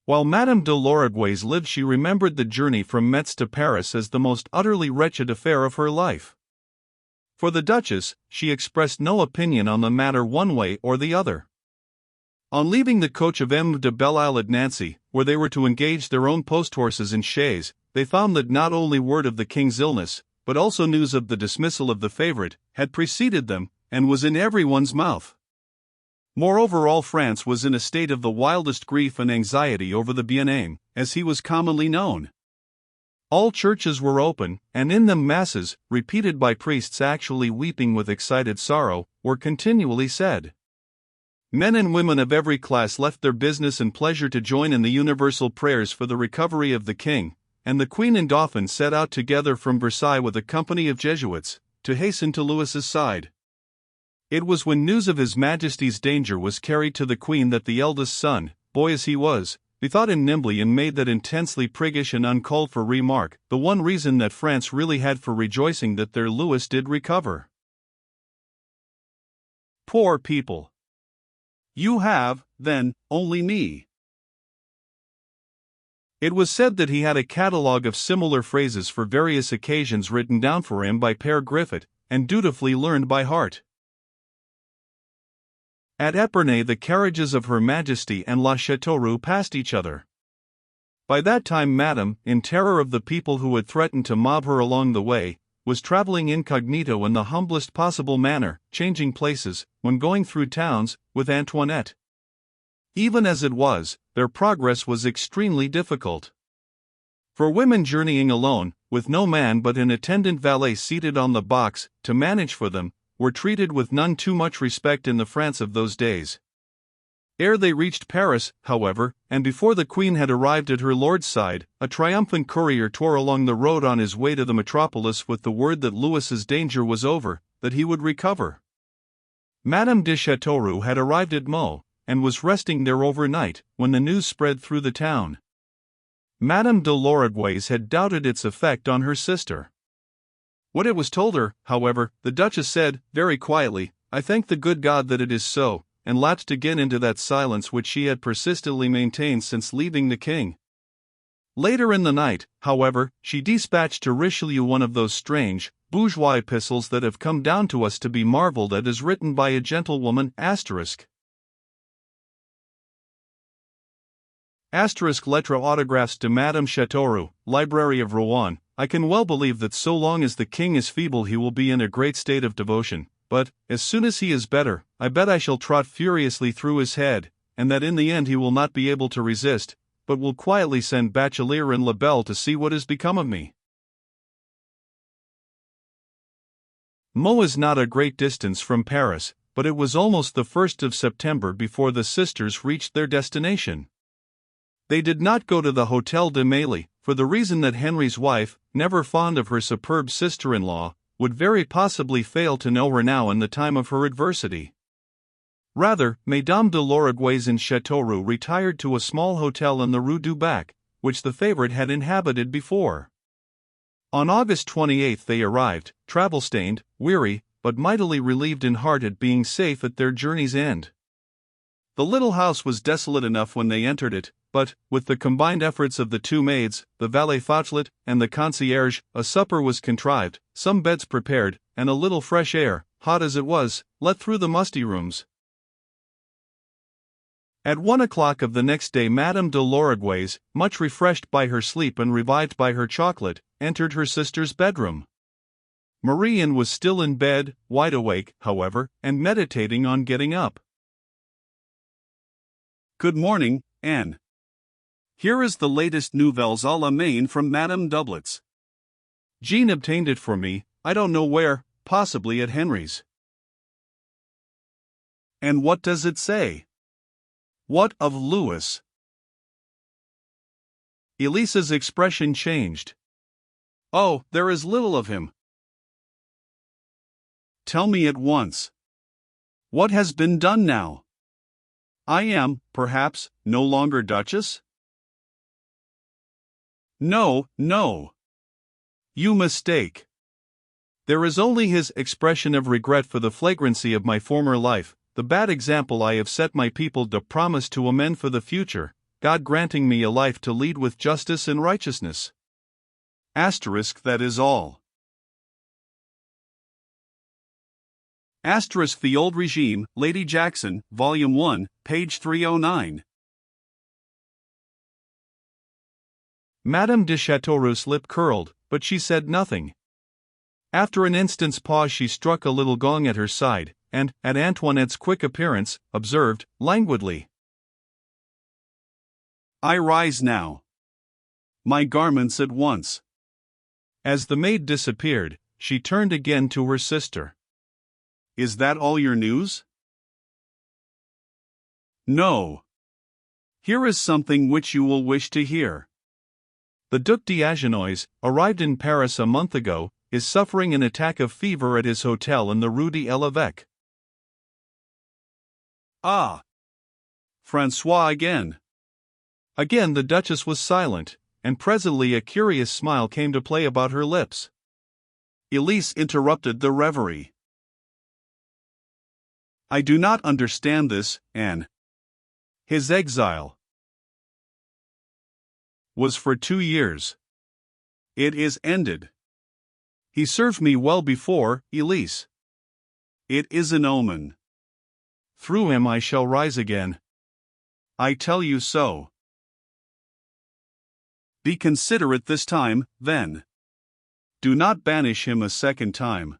While Madame de Lorgues lived, she remembered the journey from Metz to Paris as the most utterly wretched affair of her life. For the Duchess, she expressed no opinion on the matter one way or the other. On leaving the coach of M. de Belle-Isle at Nancy, where they were to engage their own post-horses and chaise, they found that not only word of the king's illness, but also news of the dismissal of the favourite, had preceded them, and was in everyone's mouth. Moreover, all France was in a state of the wildest grief and anxiety over the bien-aimé, as he was commonly known. All churches were open, and in them masses, repeated by priests actually weeping with excited sorrow, were continually said. Men and women of every class left their business and pleasure to join in the universal prayers for the recovery of the king, and the Queen and Dauphin set out together from Versailles with a company of Jesuits, to hasten to Louis's side. It was when news of His Majesty's danger was carried to the Queen that the eldest son, boy as he was, bethought him nimbly and made that intensely priggish and uncalled for remark, the one reason that France really had for rejoicing that their Louis did recover. Poor people! You have, then, only me. It was said that he had a catalogue of similar phrases for various occasions written down for him by Père Griffith, and dutifully learned by heart. At Epernay the carriages of Her Majesty and La Châteauroux passed each other. By that time Madame, in terror of the people who had threatened to mob her along the way, was travelling incognito in the humblest possible manner, changing places, when going through towns, with Antoinette. Even as it was, their progress was extremely difficult. For women journeying alone, with no man but an attendant valet seated on the box, to manage for them, were treated with none too much respect in the France of those days. Ere they reached Paris, however, and before the Queen had arrived at her lord's side, a triumphant courier tore along the road on his way to the metropolis with the word that Louis's danger was over, that he would recover. Madame de Châteauroux had arrived at Meaux, and was resting there overnight, when the news spread through the town. Madame de Lorgues had doubted its effect on her sister. When it was told her, however, the Duchess said, very quietly, "I thank the good God that it is so," and lapsed again into that silence which she had persistently maintained since leaving the king. Later in the night, however, she dispatched to Richelieu one of those strange, bourgeois epistles that have come down to us to be marvelled at, as written by a gentlewoman, Lettres autographs to Madame Châteauroux, Library of Rouen. I can well believe that so long as the king is feeble he will be in a great state of devotion, but, as soon as he is better, I bet I shall trot furiously through his head, and that in the end he will not be able to resist, but will quietly send Bachelier and Lebel to see what has become of me. Meaux is not a great distance from Paris, but it was almost the 1st of September before the sisters reached their destination. They did not go to the Hôtel de Mailly, for the reason that Henry's wife, never fond of her superb sister-in-law, would very possibly fail to know her now in the time of her adversity. Rather, Mesdames de Lorgues and Châteauroux retired to a small hotel in the Rue du Bac, which the favourite had inhabited before. On August 28 they arrived, travel-stained, weary, but mightily relieved in heart at being safe at their journey's end. The little house was desolate enough when they entered it, but, with the combined efforts of the two maids, the valet Fauchelet, and the concierge, a supper was contrived, some beds prepared, and a little fresh air, hot as it was, let through the musty rooms. At 1 o'clock of the next day Madame de Lorgues, much refreshed by her sleep and revived by her chocolate, entered her sister's bedroom. Marie-Anne was still in bed, wide awake, however, and meditating on getting up. "Good morning, Anne. Here is the latest nouvelles à la main from Madame Doublet's. Jean obtained it for me, I don't know where, possibly at Henry's." "And what does it say?" "What of Louis?" Elisa's expression changed. "Oh, there is little of him." "Tell me at once. What has been done now? I am, perhaps, no longer Duchess?" "No, no. You mistake. There is only his expression of regret for the flagrancy of my former life, the bad example I have set my people to promise to amend for the future, God granting me a life to lead with justice and righteousness. Asterisk, that is all. Asterisk, The Old Regime, Lady Jackson, Volume 1, page 309. Madame de Chateauroux's lip curled, but she said nothing. After an instant's pause she struck a little gong at her side, and, at Antoinette's quick appearance, observed, languidly, "I rise now. My garments at once." As the maid disappeared, she turned again to her sister. "Is that all your news?" "No. Here is something which you will wish to hear. The Duc d'Agenois, arrived in Paris a month ago, is suffering an attack of fever at his hotel in the Rue de l'Évêque." "Ah! François again." Again the Duchess was silent, and presently a curious smile came to play about her lips. Elise interrupted the reverie. "I do not understand this, Anne. His exile was for 2 years. It is ended. He served me well before, Elise. It is an omen. Through him I shall rise again. I tell you so. Be considerate this time, then. Do not banish him a second time.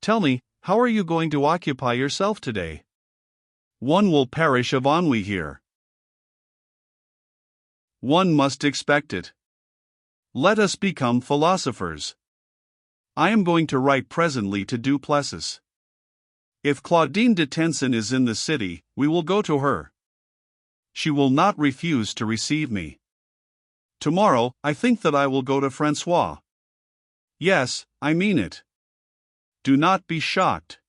Tell me, how are you going to occupy yourself today? One will perish of ennui here. One must expect it. Let us become philosophers. I am going to write presently to Duplessis. If Claudine de Tenson is in the city, we will go to her. She will not refuse to receive me. Tomorrow, I think that I will go to François. Yes, I mean it. Do not be shocked.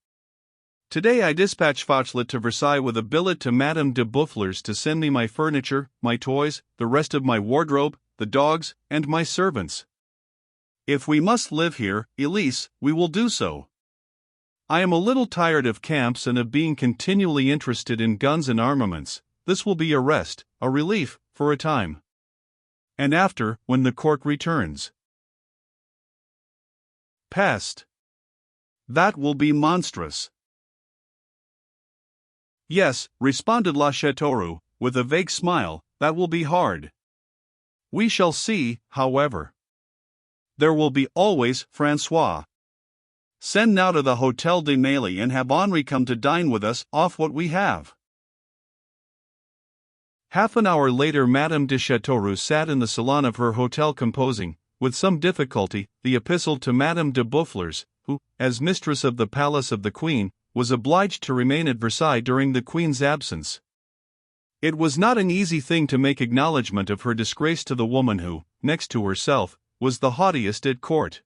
Today I dispatch Fauchelet to Versailles with a billet to Madame de Boufflers to send me my furniture, my toys, the rest of my wardrobe, the dogs, and my servants. If we must live here, Elise, we will do so. I am a little tired of camps and of being continually interested in guns and armaments. This will be a rest, a relief, for a time. And after, when the cork returns. Pest. That will be monstrous. Yes, responded La Chateauroux, with a vague smile, that will be hard. We shall see, however. There will be always François. Send now to the Hôtel de Mailly and have Henri come to dine with us off what we have. Half an hour later Madame de Chateauroux sat in the salon of her hotel composing, with some difficulty, the epistle to Madame de Boufflers, who, as mistress of the palace of the Queen, was obliged to remain at Versailles during the Queen's absence. It was not an easy thing to make acknowledgment of her disgrace to the woman who, next to herself, was the haughtiest at court.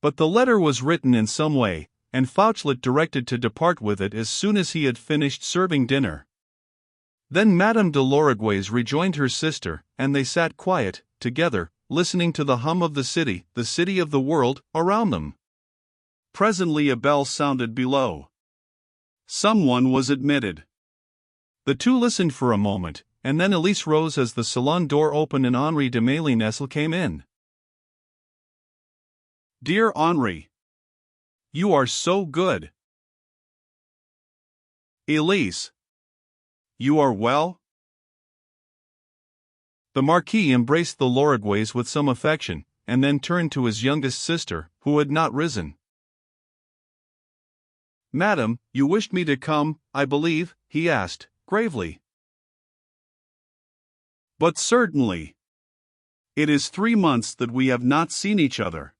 But the letter was written in some way, and Fauchelet directed to depart with it as soon as he had finished serving dinner. Then Madame de Lorigues rejoined her sister, and they sat quiet, together, listening to the hum of the city of the world, around them. Presently a bell sounded below. Someone was admitted. The two listened for a moment, and then Elise rose as the salon door opened and Henri de Mailly-Nesle came in. Dear Henri, you are so good. Elise, you are well? The Marquis embraced the Lorigues with some affection, and then turned to his youngest sister, who had not risen. Madam, you wished me to come, I believe, he asked, gravely. But certainly. It is 3 months that we have not seen each other.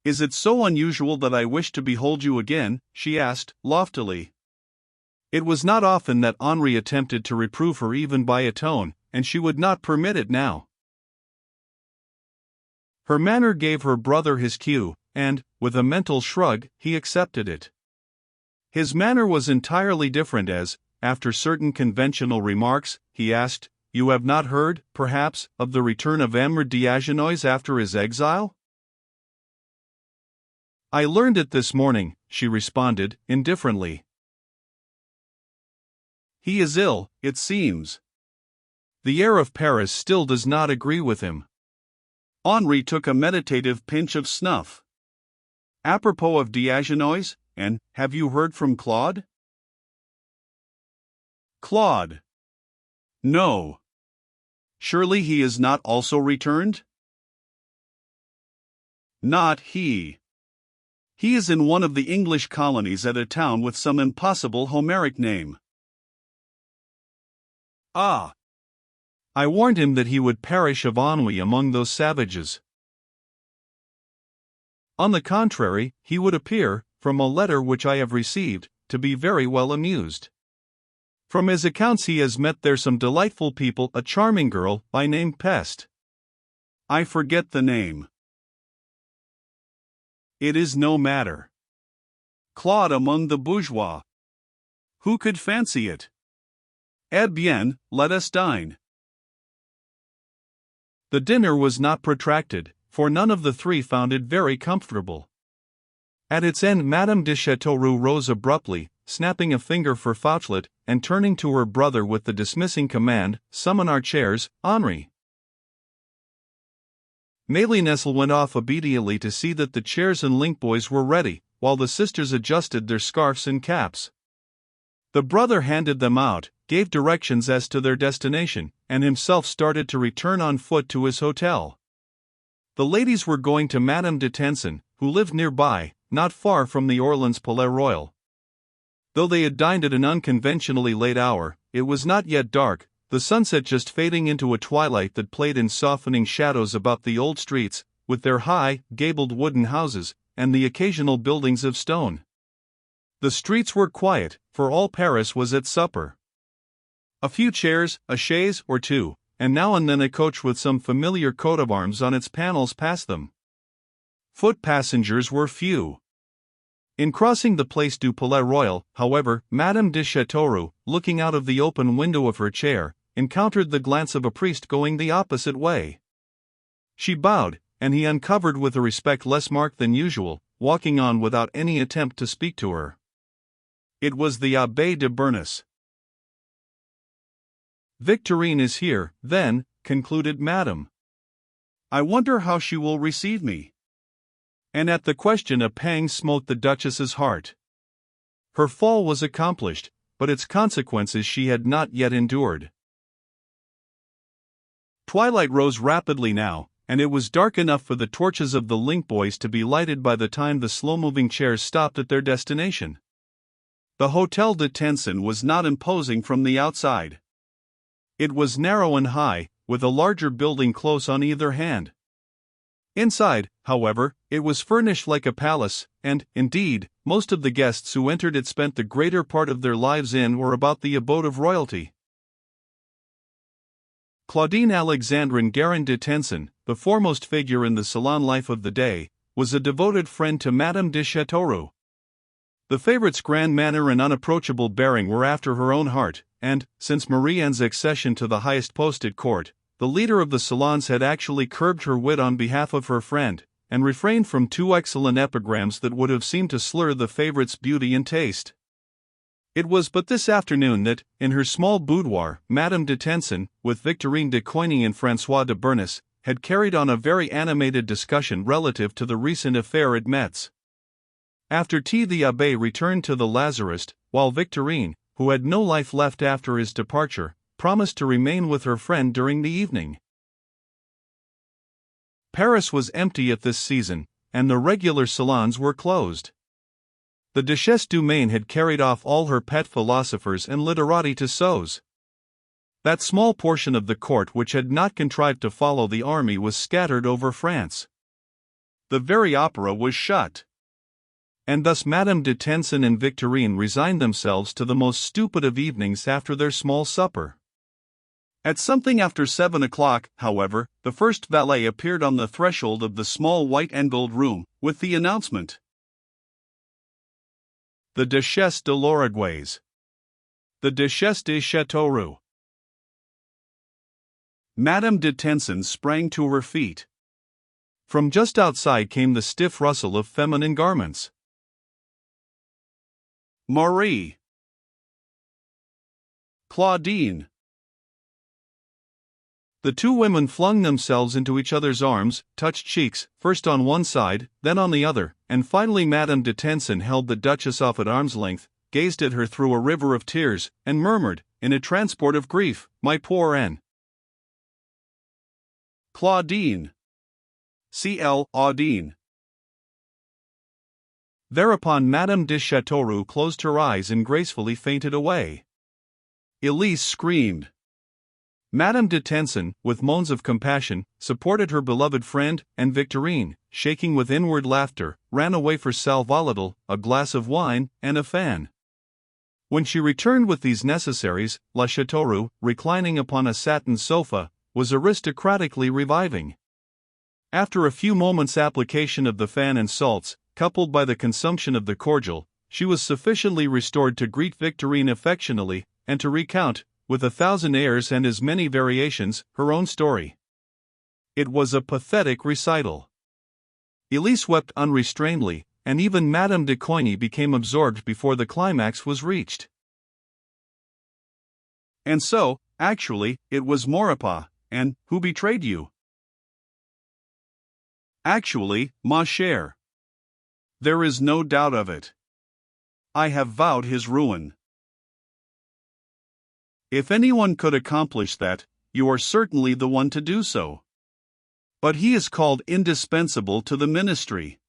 Is it so unusual that I wish to behold you again? She asked, loftily. It was not often that Henri attempted to reprove her even by a tone, and she would not permit it now. Her manner gave her brother his cue, and, with a mental shrug, he accepted it. His manner was entirely different as, after certain conventional remarks, he asked, You have not heard, perhaps, of the return of Aymar d'Agenois after his exile? I learned it this morning, she responded, indifferently. He is ill, it seems. The air of Paris still does not agree with him. Henri took a meditative pinch of snuff. Apropos of Diagenois, and have you heard from Claude? Claude. No. Surely he is not also returned? Not he. He is in one of the English colonies at a town with some impossible Homeric name. Ah. I warned him that he would perish of ennui among those savages. On the contrary, he would appear, from a letter which I have received, to be very well amused. From his accounts he has met there some delightful people, a charming girl, by name Peste. I forget the name. It is no matter. Claude among the bourgeois. Who could fancy it? Eh bien, let us dine. The dinner was not protracted, for none of the three found it very comfortable. At its end Madame de Châteauroux rose abruptly, snapping a finger for Fauchelet, and turning to her brother with the dismissing command, "Summon our chairs, Henri." Mélinesle went off obediently to see that the chairs and link-boys were ready, while the sisters adjusted their scarfs and caps. The brother handed them out, gave directions as to their destination, and himself started to return on foot to his hotel. The ladies were going to Madame de Tencin, who lived nearby, not far from the Orleans Palais Royal. Though they had dined at an unconventionally late hour, it was not yet dark, the sunset just fading into a twilight that played in softening shadows about the old streets, with their high, gabled wooden houses, and the occasional buildings of stone. The streets were quiet, for all Paris was at supper. A few chairs, a chaise or two, and now and then a coach with some familiar coat of arms on its panels passed them. Foot passengers were few. In crossing the Place du Palais Royal, however, Madame de Châteauroux, looking out of the open window of her chair, encountered the glance of a priest going the opposite way. She bowed, and he uncovered with a respect less marked than usual, walking on without any attempt to speak to her. It was the Abbé de Bernis. "Victorine is here, then," concluded Madame. "I wonder how she will receive me." And at the question a pang smote the Duchess's heart. Her fall was accomplished, but its consequences she had not yet endured. Twilight rose rapidly now, and it was dark enough for the torches of the link-boys to be lighted by the time the slow-moving chairs stopped at their destination. The Hôtel de Tencin was not imposing from the outside. It was narrow and high, with a larger building close on either hand. Inside, however, it was furnished like a palace, and, indeed, most of the guests who entered it spent the greater part of their lives in or about the abode of royalty. Claudine Alexandrine Guérin de Tencin, the foremost figure in the salon life of the day, was a devoted friend to Madame de Châteauroux. The favorite's grand manner and unapproachable bearing were after her own heart, and, since Marie Anne's accession to the highest post at court, the leader of the salons had actually curbed her wit on behalf of her friend, and refrained from two excellent epigrams that would have seemed to slur the favorite's beauty and taste. It was but this afternoon that, in her small boudoir, Madame de Tencin, with Victorine de Coigny and François de Bernis, had carried on a very animated discussion relative to the recent affair at Metz. After tea the Abbé returned to the Lazarist, while Victorine, who had no life left after his departure, promised to remain with her friend during the evening. Paris was empty at this season, and the regular salons were closed. The Duchesse du Maine had carried off all her pet philosophers and literati to Sceaux. That small portion of the court which had not contrived to follow the army was scattered over France. The very opera was shut. And thus Madame de Tencin and Victorine resigned themselves to the most stupid of evenings after their small supper. At something after 7 o'clock, however, the first valet appeared on the threshold of the small white and gold room, with the announcement: "The Duchesse de l'Uruguay's. The Duchesse de Châteauroux." Madame de Tencin sprang to her feet. From just outside came the stiff rustle of feminine garments. "Marie! Claudine!" The two women flung themselves into each other's arms, touched cheeks, first on one side, then on the other, and finally Madame de Tencin held the Duchess off at arm's length, gazed at her through a river of tears, and murmured, in a transport of grief, "My poor Anne." Claudine. C.L. Audine. Thereupon Madame de Châteauroux closed her eyes and gracefully fainted away. Elise screamed. Madame de Tencin, with moans of compassion, supported her beloved friend, and Victorine, shaking with inward laughter, ran away for sal volatile, a glass of wine, and a fan. When she returned with these necessaries, La Châteauroux, reclining upon a satin sofa, was aristocratically reviving. After a few moments' application of the fan and salts, coupled by the consumption of the cordial, she was sufficiently restored to greet Victorine affectionately, and to recount, with 1,000 airs and as many variations, her own story. It was a pathetic recital. Elise wept unrestrainedly, and even Madame de Coigny became absorbed before the climax was reached. "And so, actually, it was Maurepas, and who betrayed you?" "Actually, ma chère. There is no doubt of it. I have vowed his ruin." "If anyone could accomplish that, you are certainly the one to do so. But he is called indispensable to the ministry.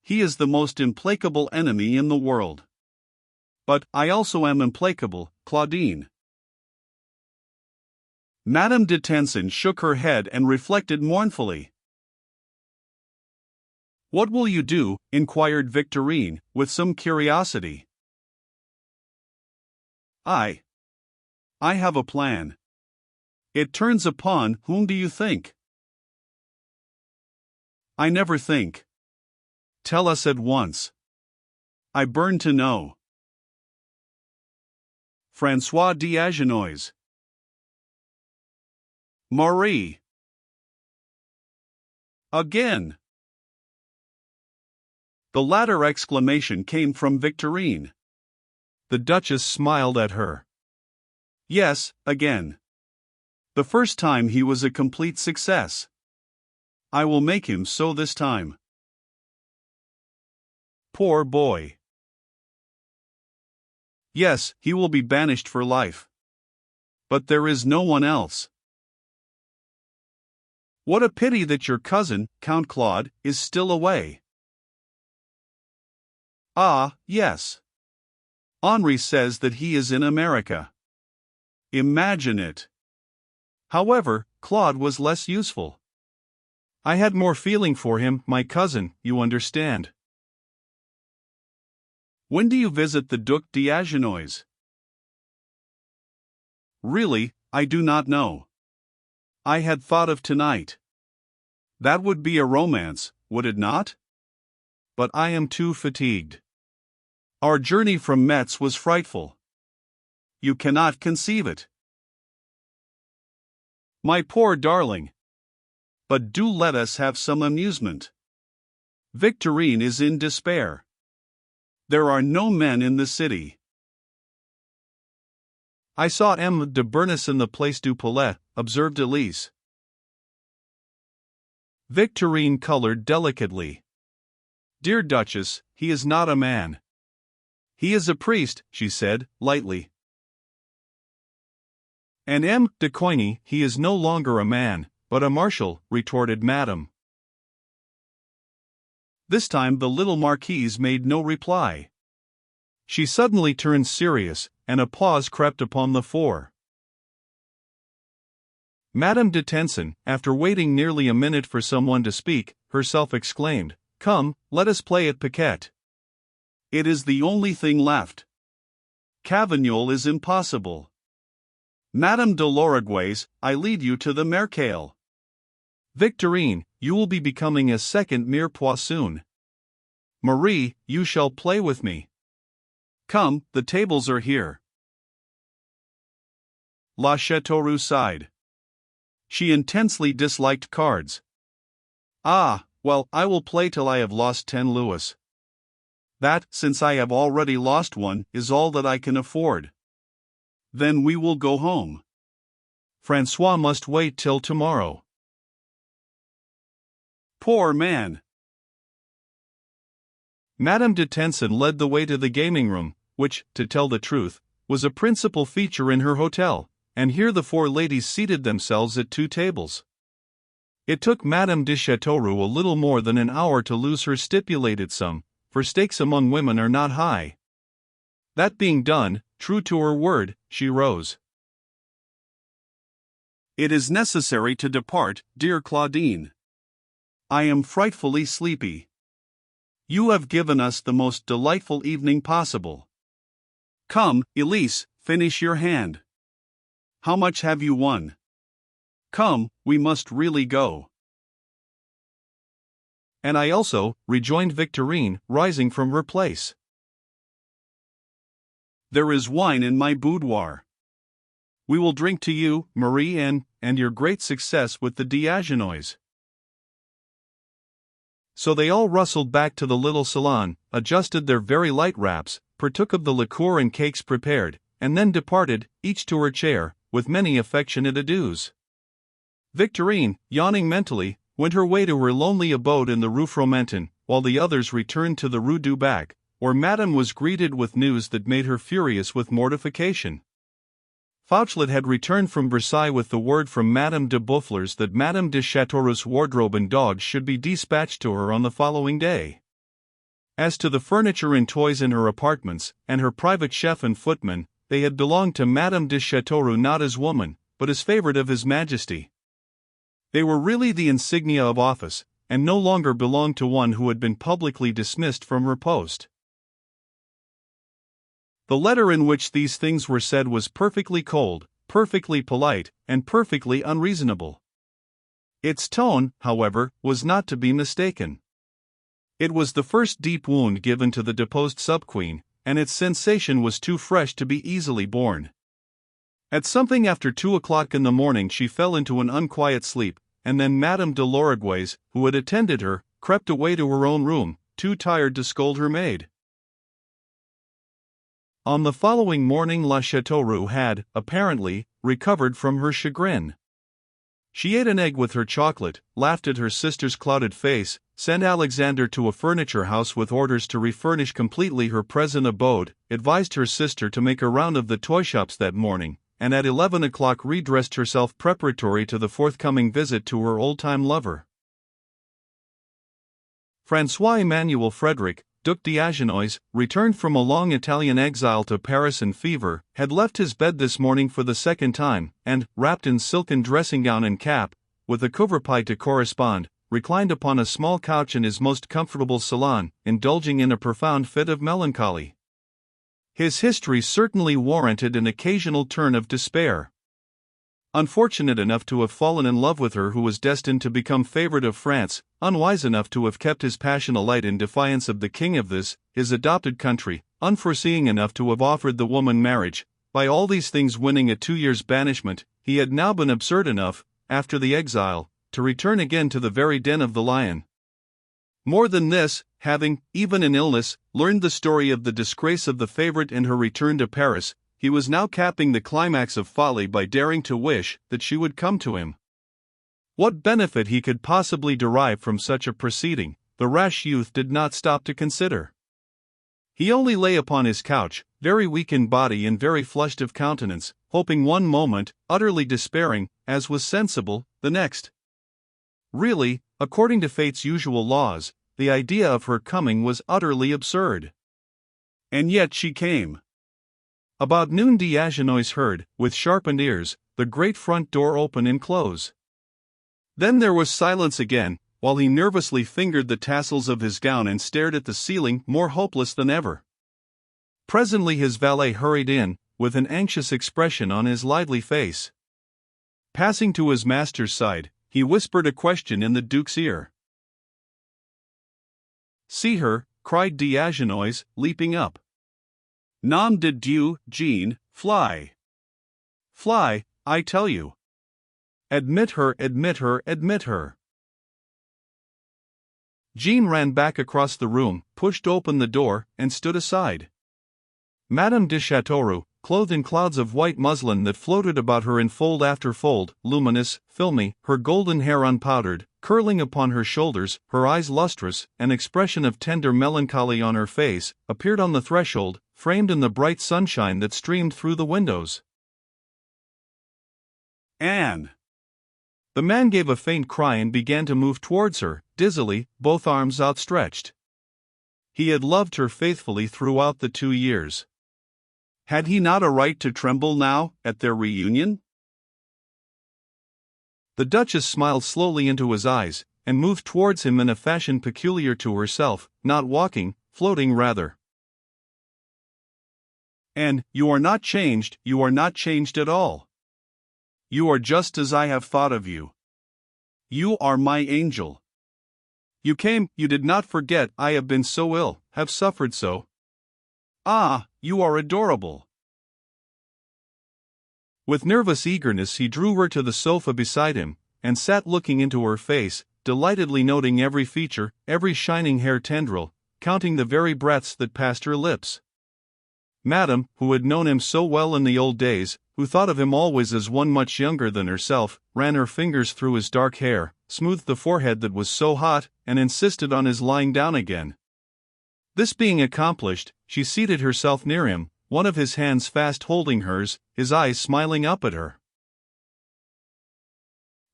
He is the most implacable enemy in the world. But I also am implacable, Claudine." Madame de Tencin shook her head and reflected mournfully. "What will you do?" inquired Victorine, with some curiosity. I have a plan." "It turns upon whom do you think?" "I never think." "Tell us at once." "I burn to know." François d'Agenois. Marie. Again. The latter exclamation came from Victorine. The Duchess smiled at her. "Yes, again. The first time he was a complete success. I will make him so this time." Poor boy. "Yes, he will be banished for life. But there is no one else." "What a pity that your cousin, Count Claude, is still away." "Ah, yes. Henri says that he is in America. Imagine it. However, Claude was less useful. I had more feeling for him, my cousin, you understand." "When do you visit the Duc d'Agenois?" "Really, I do not know. I had thought of tonight. That would be a romance, would it not? But I am too fatigued. Our journey from Metz was frightful. You cannot conceive it." "My poor darling. But do let us have some amusement." Victorine is in despair. There are no men in the city. "I saw M. de Bernis in the Place du Palais," observed Elise. Victorine colored delicately. "Dear Duchess, he is not a man. He is a priest," she said, lightly. "And M. de Coigny, he is no longer a man, but a marshal," retorted Madame. This time the little marquise made no reply. She suddenly turned serious, and a pause crept upon the four. Madame de Tencin, after waiting nearly a minute for someone to speak, herself exclaimed, "Come, let us play at piquet. It is the only thing left. Cavagnol is impossible. Madame de Lorigues, I lead you to the Mercale. Victorine, you will be becoming a second Mirepoix soon. Marie, you shall play with me. Come, the tables are here." La Châteauroux sighed. She intensely disliked cards. "Ah, well, I will play till I have lost 10 louis. That, since I have already lost one, is all that I can afford. Then we will go home." Francois must wait till tomorrow. Poor man. Madame de Tencin led the way to the gaming room, which, to tell the truth, was a principal feature in her hotel, and here the four ladies seated themselves at two tables. It took Madame de Chateauroux a little more than an hour to lose her stipulated sum, for stakes among women are not high. That being done, true to her word, she rose. It is necessary to depart, dear Claudine. I am frightfully sleepy. You have given us the most delightful evening possible. Come, Elise, finish your hand. How much have you won? Come, we must really go. And I also, rejoined Victorine, rising from her place. There is wine in my boudoir. We will drink to you, Marie, and your great success with the Diagenois. So they all rustled back to the little salon, adjusted their very light wraps, partook of the liqueur and cakes prepared, and then departed, each to her chair, with many affectionate adieus. Victorine, yawning mentally, went her way to her lonely abode in the Rue Fromentin, while the others returned to the Rue du Bac, where Madame was greeted with news that made her furious with mortification. Fauchelet had returned from Versailles with the word from Madame de Boufflers that Madame de Chateauroux's wardrobe and dogs should be dispatched to her on the following day. As to the furniture and toys in her apartments, and her private chef and footman, they had belonged to Madame de Chateauroux not as woman, but as favorite of His Majesty. They were really the insignia of office, and no longer belonged to one who had been publicly dismissed from her post. The letter in which these things were said was perfectly cold, perfectly polite, and perfectly unreasonable. Its tone, however, was not to be mistaken. It was the first deep wound given to the deposed sub-queen, and its sensation was too fresh to be easily borne. At something after 2 o'clock in the morning she fell into an unquiet sleep, and then Madame de Lorigues, who had attended her, crept away to her own room, too tired to scold her maid. On the following morning La Chateauroux had, apparently, recovered from her chagrin. She ate an egg with her chocolate, laughed at her sister's clouded face, sent Alexander to a furniture house with orders to refurnish completely her present abode, advised her sister to make a round of the toy shops that morning, and at 11 o'clock redressed herself preparatory to the forthcoming visit to her old-time lover. François Emmanuel Frederick, Duc d'Agenois, returned from a long Italian exile to Paris in fever, had left his bed this morning for the second time, and, wrapped in silken dressing-gown and cap, with a couvre-pied to correspond, reclined upon a small couch in his most comfortable salon, indulging in a profound fit of melancholy. His history certainly warranted an occasional turn of despair. Unfortunate enough to have fallen in love with her who was destined to become favorite of France, unwise enough to have kept his passion alight in defiance of the king of this, his adopted country, unforeseeing enough to have offered the woman marriage, by all these things winning a 2 years' banishment, he had now been absurd enough, after the exile, to return again to the very den of the lion. More than this, having, even in illness, learned the story of the disgrace of the favorite and her return to Paris, he was now capping the climax of folly by daring to wish that she would come to him. What benefit he could possibly derive from such a proceeding, the rash youth did not stop to consider. He only lay upon his couch, very weak in body and very flushed of countenance, hoping one moment, utterly despairing, as was sensible, the next. Really, according to fate's usual laws, the idea of her coming was utterly absurd. And yet she came. About noon Diagenois heard, with sharpened ears, the great front door open and close. Then there was silence again, while he nervously fingered the tassels of his gown and stared at the ceiling, more hopeless than ever. Presently his valet hurried in, with an anxious expression on his lively face. Passing to his master's side, he whispered a question in the Duke's ear. "See her," cried Diagenois, leaping up. "Nom de Dieu, Jean, fly! Fly, I tell you! Admit her, admit her, admit her!" Jean ran back across the room, pushed open the door, and stood aside. Madame de Chateauroux, clothed in clouds of white muslin that floated about her in fold after fold, luminous, filmy, her golden hair unpowdered, curling upon her shoulders, her eyes lustrous, an expression of tender melancholy on her face, appeared on the threshold, framed in the bright sunshine that streamed through the windows. Anne! The man gave a faint cry and began to move towards her, dizzily, both arms outstretched. He had loved her faithfully throughout the 2 years. Had he not a right to tremble now, at their reunion? The Duchess smiled slowly into his eyes, and moved towards him in a fashion peculiar to herself, not walking, floating rather. "Anne, you are not changed at all. You are just as I have thought of you. You are my angel. You came, you did not forget I have been so ill, have suffered so. Ah, you are adorable." With nervous eagerness he drew her to the sofa beside him, and sat looking into her face, delightedly noting every feature, every shining hair tendril, counting the very breaths that passed her lips. Madame, who had known him so well in the old days, who thought of him always as one much younger than herself, ran her fingers through his dark hair, smoothed the forehead that was so hot, and insisted on his lying down again. This being accomplished, she seated herself near him, one of his hands fast holding hers, his eyes smiling up at her.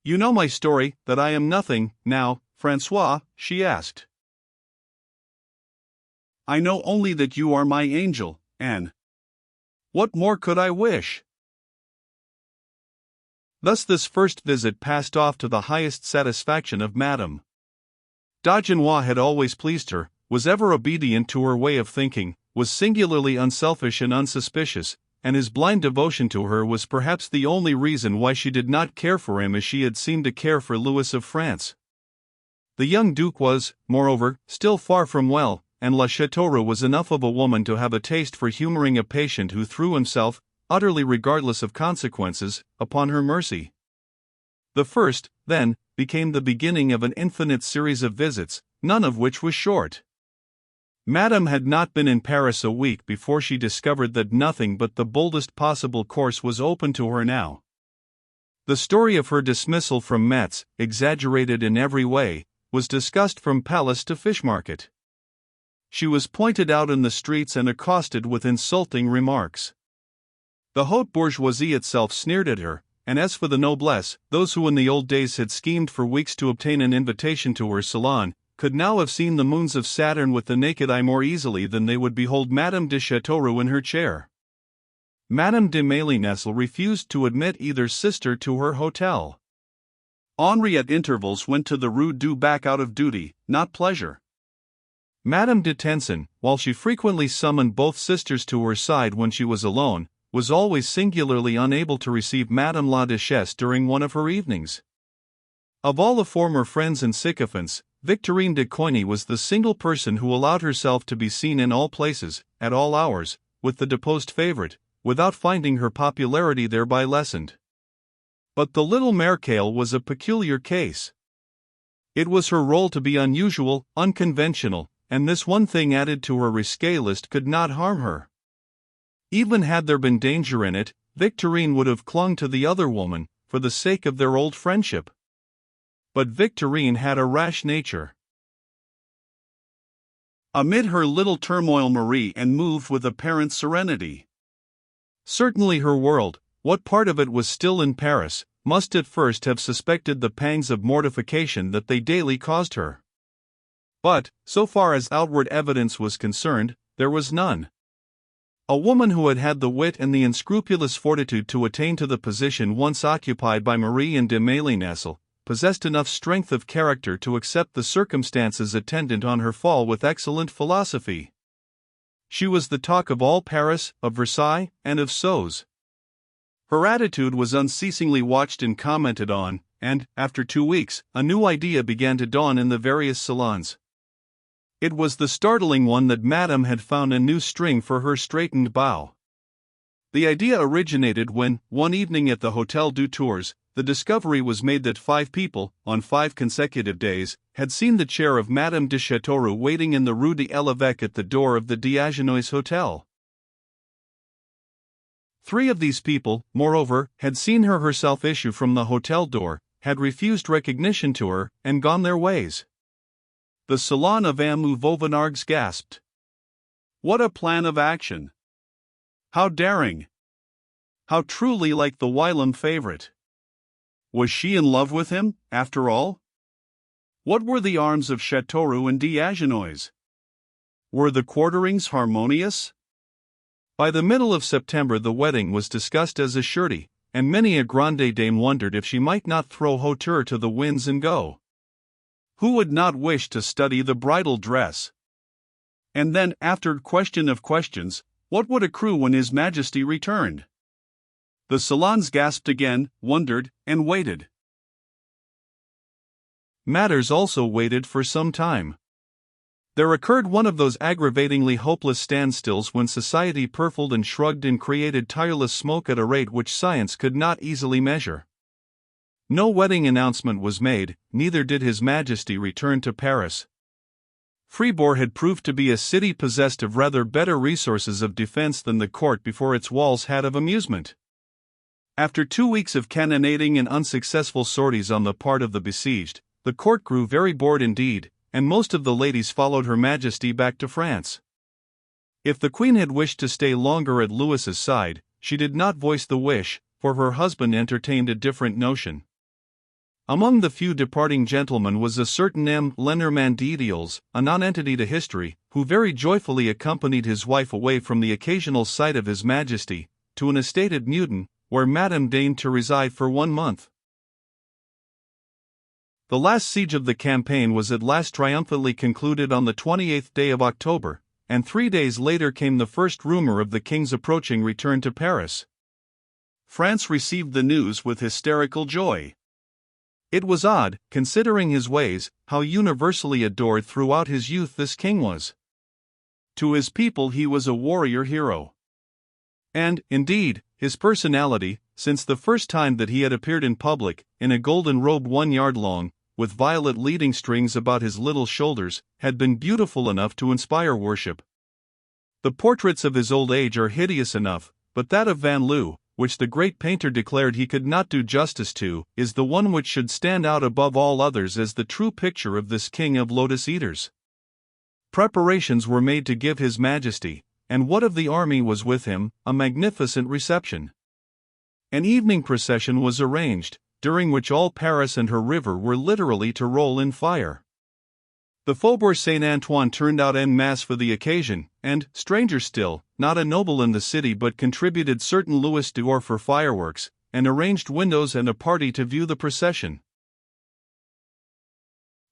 "You know my story, that I am nothing, now, François?" she asked. "I know only that you are my angel, Anne. What more could I wish?" Thus this first visit passed off to the highest satisfaction of Madame. D'Agenais had always pleased her, was ever obedient to her way of thinking, was singularly unselfish and unsuspicious, and his blind devotion to her was perhaps the only reason why she did not care for him as she had seemed to care for Louis of France. The young Duke was, moreover, still far from well, and La Châteauroux was enough of a woman to have a taste for humoring a patient who threw himself, utterly regardless of consequences, upon her mercy. The first, then, became the beginning of an infinite series of visits, none of which was short. Madame had not been in Paris a week before she discovered that nothing but the boldest possible course was open to her now. The story of her dismissal from Metz, exaggerated in every way, was discussed from palace to fish market. She was pointed out in the streets and accosted with insulting remarks. The haute bourgeoisie itself sneered at her, and as for the noblesse, those who in the old days had schemed for weeks to obtain an invitation to her salon, could now have seen the moons of Saturn with the naked eye more easily than they would behold Madame de Châteauroux in her chair. Madame de Mélinesle refused to admit either sister to her hotel. Henri at intervals went to the Rue du Bac out of duty, not pleasure. Madame de Tencin, while she frequently summoned both sisters to her side when she was alone, was always singularly unable to receive Madame la Duchesse during one of her evenings. Of all the former friends and sycophants, Victorine de Coigny was the single person who allowed herself to be seen in all places, at all hours, with the deposed favorite, without finding her popularity thereby lessened. But the little Marechale was a peculiar case. It was her role to be unusual, unconventional, and this one thing added to her risque list could not harm her. Even had there been danger in it, Victorine would have clung to the other woman, for the sake of their old friendship. But Victorine had a rash nature. Amid her little turmoil Marie and moved with apparent serenity. Certainly her world, what part of it was still in Paris, must at first have suspected the pangs of mortification that they daily caused her. But, so far as outward evidence was concerned, there was none. A woman who had had the wit and the unscrupulous fortitude to attain to the position once occupied by Marie and de Mélinesle, possessed enough strength of character to accept the circumstances attendant on her fall with excellent philosophy. She was the talk of all Paris, of Versailles, and of Sceaux. Her attitude was unceasingly watched and commented on, and, after 2 weeks, a new idea began to dawn in the various salons. It was the startling one that Madame had found a new string for her straightened bow. The idea originated when, one evening at the Hôtel du Tours, the discovery was made that 5 people, on 5 consecutive days, had seen the chair of Madame de Châteauroux waiting in the Rue de l'Évêque at the door of the D'Agenais Hotel. 3 of these people, moreover, had seen her herself issue from the hotel door, had refused recognition to her, and gone their ways. The salon of Amu Vauvenargues gasped. What a plan of action! How daring! How truly like the whilom favorite! Was she in love with him, after all? What were the arms of Châteauroux and Diagenois? Were the quarterings harmonious? By the middle of September the wedding was discussed as a surety, and many a grande dame wondered if she might not throw hauteur to the winds and go. Who would not wish to study the bridal dress? And then, after question of questions, what would accrue when His Majesty returned? The salons gasped again, wondered, and waited. Matters also waited for some time. There occurred one of those aggravatingly hopeless standstills when society purfled and shrugged and created tireless smoke at a rate which science could not easily measure. No wedding announcement was made, neither did His Majesty return to Paris. Fribourg had proved to be a city possessed of rather better resources of defense than the court before its walls had of amusement. After 2 weeks of cannonading and unsuccessful sorties on the part of the besieged, the court grew very bored indeed, and most of the ladies followed Her Majesty back to France. If the Queen had wished to stay longer at Louis's side, she did not voice the wish, for her husband entertained a different notion. Among the few departing gentlemen was a certain M. Lenormand d'Idials, a nonentity to history, who very joyfully accompanied his wife away from the occasional sight of His Majesty, to an estate at Meudon, where Madame deigned to reside for 1 month. The last siege of the campaign was at last triumphantly concluded on the 28th day of October, and 3 days later came the first rumor of the king's approaching return to Paris. France received the news with hysterical joy. It was odd, considering his ways, how universally adored throughout his youth this king was. To his people he was a warrior hero. And, indeed, his personality, since the first time that he had appeared in public, in a golden robe 1 yard long, with violet leading strings about his little shoulders, had been beautiful enough to inspire worship. The portraits of his old age are hideous enough, but that of Van Loo, which the great painter declared he could not do justice to, is the one which should stand out above all others as the true picture of this king of lotus-eaters. Preparations were made to give His Majesty, and what of the army was with him, a magnificent reception. An evening procession was arranged, during which all Paris and her river were literally to roll in fire. The Faubourg Saint-Antoine turned out en masse for the occasion, and, stranger still, not a noble in the city but contributed certain louis d'or for fireworks, and arranged windows and a party to view the procession.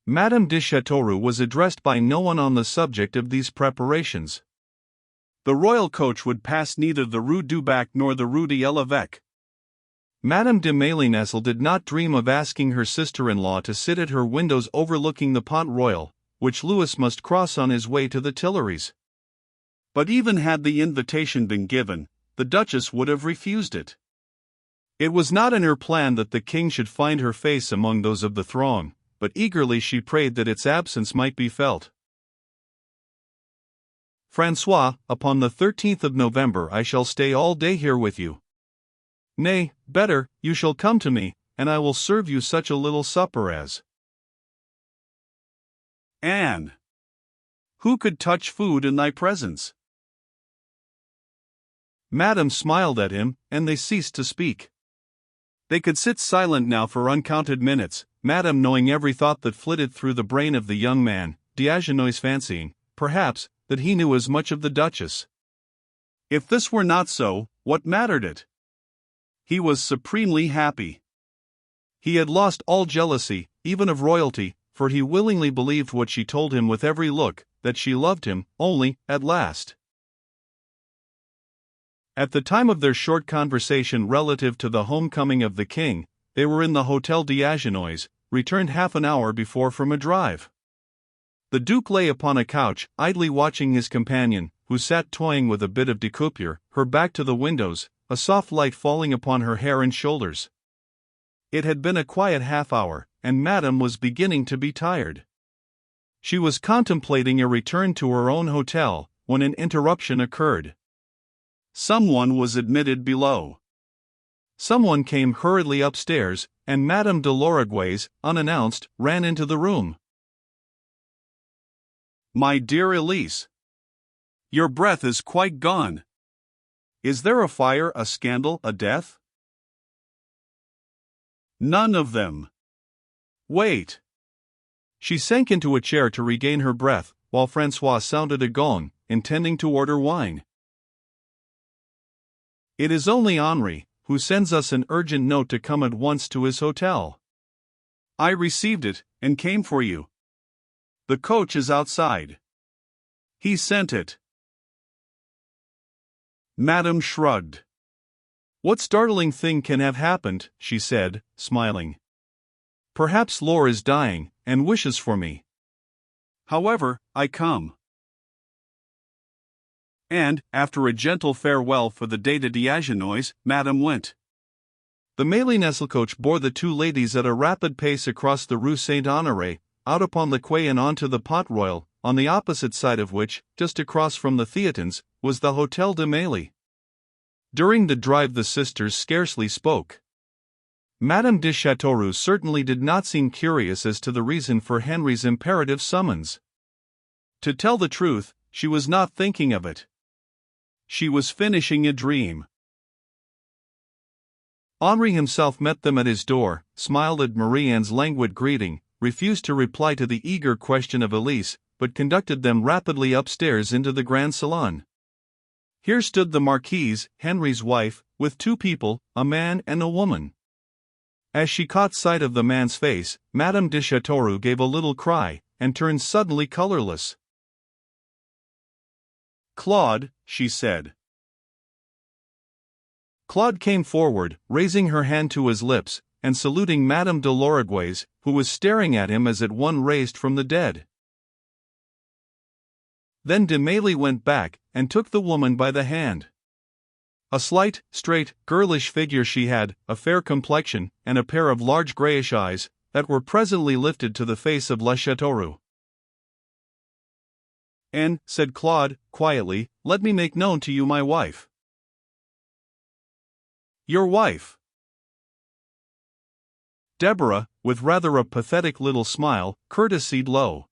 Madame de Châteauroux was addressed by no one on the subject of these preparations. The royal coach would pass neither the Rue du Bac nor the Rue de l'Evêque. Madame de Mélinesel did not dream of asking her sister-in-law to sit at her windows overlooking the Pont Royal, which Louis must cross on his way to the Tuileries. But even had the invitation been given, the Duchess would have refused it. It was not in her plan that the king should find her face among those of the throng, but eagerly she prayed that its absence might be felt. François, upon the 13th of November I shall stay all day here with you. Nay, better, you shall come to me, and I will serve you such a little supper as. Anne! Who could touch food in thy presence? Madame smiled at him, and they ceased to speak. They could sit silent now for uncounted minutes, Madame knowing every thought that flitted through the brain of the young man, Diagenois fancying, perhaps, that he knew as much of the Duchess. If this were not so, what mattered it? He was supremely happy. He had lost all jealousy, even of royalty, for he willingly believed what she told him with every look, that she loved him, only, at last. At the time of their short conversation relative to the homecoming of the king, they were in the Hotel Diagenois, returned half an hour before from a drive. The Duke lay upon a couch, idly watching his companion, who sat toying with a bit of découpure, her back to the windows, a soft light falling upon her hair and shoulders. It had been a quiet half-hour, and Madame was beginning to be tired. She was contemplating a return to her own hotel, when an interruption occurred. Someone was admitted below. Someone came hurriedly upstairs, and Madame de Lorigues, unannounced, ran into the room. My dear Elise, your breath is quite gone. Is there a fire, a scandal, a death? None of them. Wait. She sank into a chair to regain her breath, while Francois sounded a gong, intending to order wine. It is only Henri, who sends us an urgent note to come at once to his hotel. I received it, and came for you. The coach is outside. He sent it. Madame shrugged. What startling thing can have happened, she said, smiling. Perhaps Laure is dying, and wishes for me. However, I come. And, after a gentle farewell for the day de Diagenois, Madame went. The Mélinesle coach bore the two ladies at a rapid pace across the Rue Saint-Honoré, out upon the quay and on to the Pont Royal, on the opposite side of which, just across from the Theatins, was the Hôtel de Mélie. During the drive the sisters scarcely spoke. Madame de Châteauroux certainly did not seem curious as to the reason for Henry's imperative summons. To tell the truth, she was not thinking of it. She was finishing a dream. Henri himself met them at his door, smiled at Marie-Anne's languid greeting, refused to reply to the eager question of Elise, but conducted them rapidly upstairs into the grand salon. Here stood the marquise, Henry's wife, with two people, a man and a woman. As she caught sight of the man's face, Madame de Châteauroux gave a little cry, and turned suddenly colorless. Claude, she said. Claude came forward, raising her hand to his lips, and saluting Madame de Lorigues, who was staring at him as at one raised from the dead. Then de Mélie went back, and took the woman by the hand. A slight, straight, girlish figure she had, a fair complexion, and a pair of large grayish eyes, that were presently lifted to the face of La Châteauroux. And, said Claude, quietly, let me make known to you my wife. Your wife. Deborah, with rather a pathetic little smile, courtesied low.